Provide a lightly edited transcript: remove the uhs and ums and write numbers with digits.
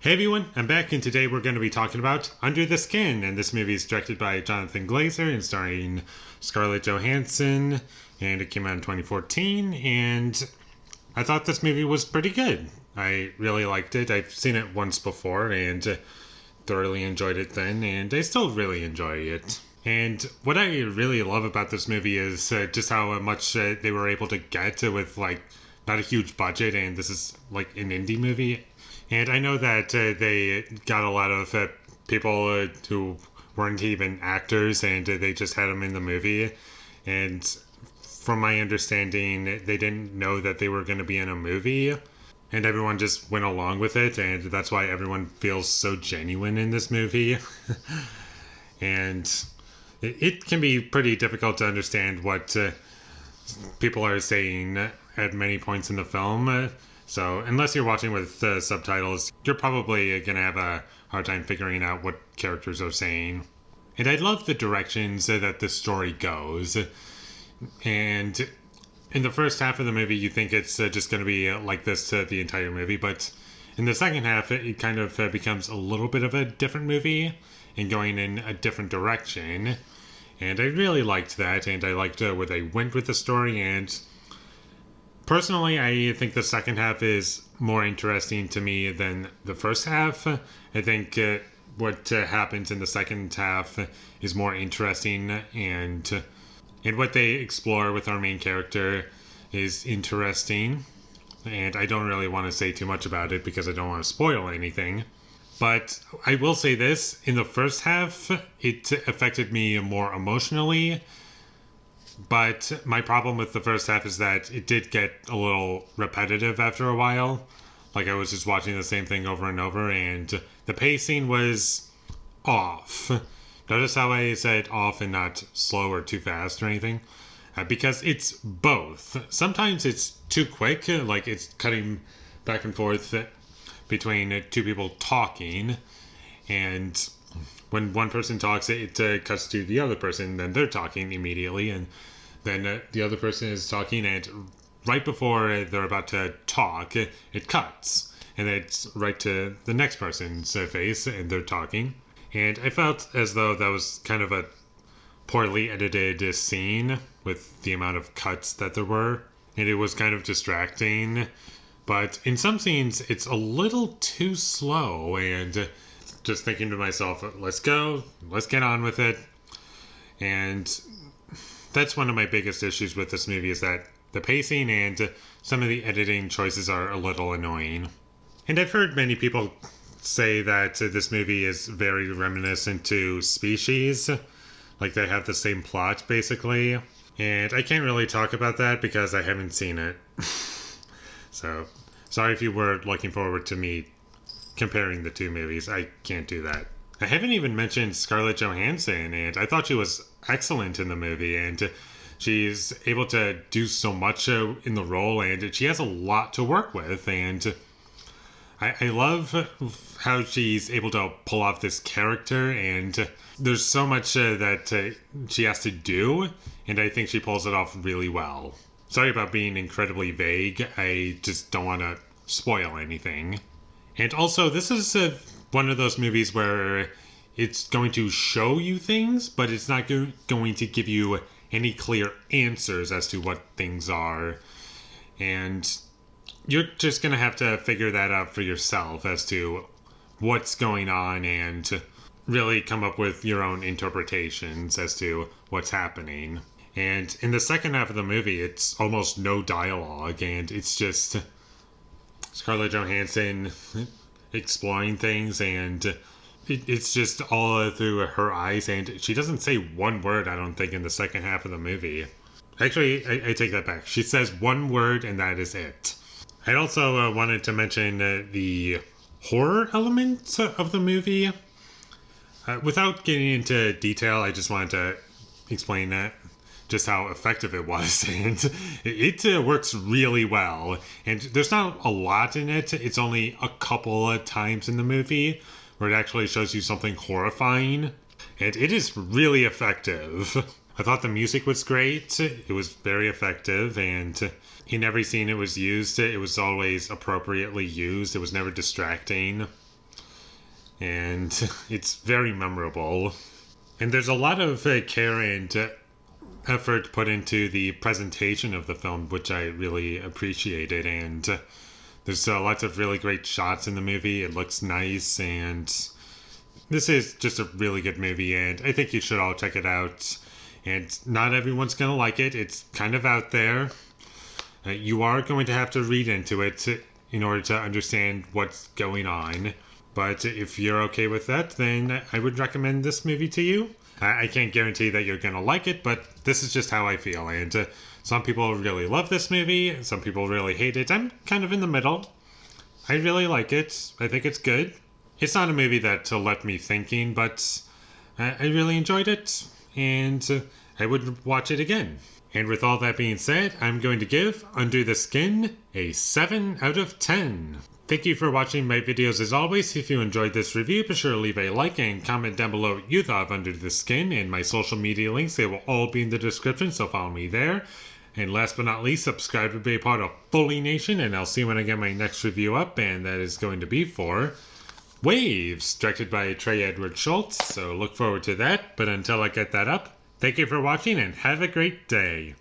Hey everyone, I'm back and today we're going to be talking about Under the Skin, and this movie is directed by Jonathan Glazer and starring Scarlett Johansson, and it came out in 2014, and I thought this movie was pretty good. I really liked it. I've seen it once before and thoroughly enjoyed it then, and I still really enjoy it. And what I really love about this movie is just how much they were able to get with not a huge budget, and this is like an indie movie. And I know that they got a lot of people who weren't even actors, and they just had them in the movie. And from my understanding, they didn't know that they were going to be in a movie, and everyone just went along with it, and that's why everyone feels so genuine in this movie. And it can be pretty difficult to understand what people are saying at many points in the film. So unless you're watching with subtitles, you're probably going to have a hard time figuring out what characters are saying. And I love the directions that the story goes. And in the first half of the movie, you think it's just going to be like this the entire movie. But in the second half, it kind of becomes a little bit of a different movie and going in a different direction. And I really liked that. And I liked where they went with the story. And personally, I think the second half is more interesting to me than the first half. I think what happens in the second half is more interesting, and what they explore with our main character is interesting. And I don't really want to say too much about it because I don't want to spoil anything. But I will say this, in the first half, it affected me more emotionally. But my problem with the first half is that it did get a little repetitive after a while. Like I was just watching the same thing over and over, and the pacing was off. Notice how I said off and not slow or too fast or anything? Because it's both. Sometimes it's too quick, like it's cutting back and forth between two people talking, and when one person talks, it cuts to the other person, then they're talking immediately, and then the other person is talking, and right before they're about to talk, it cuts, and it's right to the next person's face, and they're talking. And I felt as though that was kind of a poorly edited scene with the amount of cuts that there were, and it was kind of distracting. But in some scenes, it's a little too slow, and just thinking to myself, let's go, let's get on with it. And that's one of my biggest issues with this movie, is that the pacing and some of the editing choices are a little annoying. And I've heard many people say that this movie is very reminiscent to Species, like they have the same plot basically. And I can't really talk about that because I haven't seen it. So sorry if you were looking forward to me comparing the two movies. I can't do that. I haven't even mentioned Scarlett Johansson, and I thought she was excellent in the movie, and she's able to do so much in the role, and she has a lot to work with, and I love how she's able to pull off this character, and there's so much that she has to do, and I think she pulls it off really well. Sorry about being incredibly vague. I just don't want to spoil anything. And also, this is one of those movies where it's going to show you things, but it's not going to give you any clear answers as to what things are. And you're just going to have to figure that out for yourself as to what's going on and really come up with your own interpretations as to what's happening. And in the second half of the movie, it's almost no dialogue, and it's just Scarlett Johansson exploring things, and it's just all through her eyes, and she doesn't say one word, I don't think, in the second half of the movie. Actually, I take that back. She says one word, and that is it. I also wanted to mention the horror element of the movie. Without getting into detail, I just wanted to explain that. Just how effective it was, and it works really well. And there's not a lot in it. It's only a couple of times in the movie where it actually shows you something horrifying, and it is really effective. I thought the music was great. It was very effective, and in every scene it was used, it was always appropriately used. It was never distracting. and it's very memorable. And there's a lot of care and effort put into the presentation of the film, which I really appreciated. And there's lots of really great shots in the movie. It looks nice, and this is just a really good movie, and I think you should all check it out. And not everyone's going to like it. It's kind of out there. You are going to have to read into it in order to understand what's going on. But if you're okay with that, then I would recommend this movie to you. I can't guarantee that you're going to like it, but this is just how I feel. And some people really love this movie. Some people really hate it. I'm kind of in the middle. I really like it. I think it's good. It's not a movie that left me thinking, but I really enjoyed it. And I would watch it again. And with all that being said, I'm going to give Under the Skin a 7 out of 10. Thank you for watching my videos as always. If you enjoyed this review, be sure to leave a like and comment down below what you thought of Under the Skin, and my social media links, they will all be in the description, so follow me there. And last but not least, subscribe to be a part of Foley Nation, and I'll see you when I get my next review up, and that is going to be for Waves, directed by Trey Edward Schultz, so look forward to that. But until I get that up, thank you for watching and have a great day.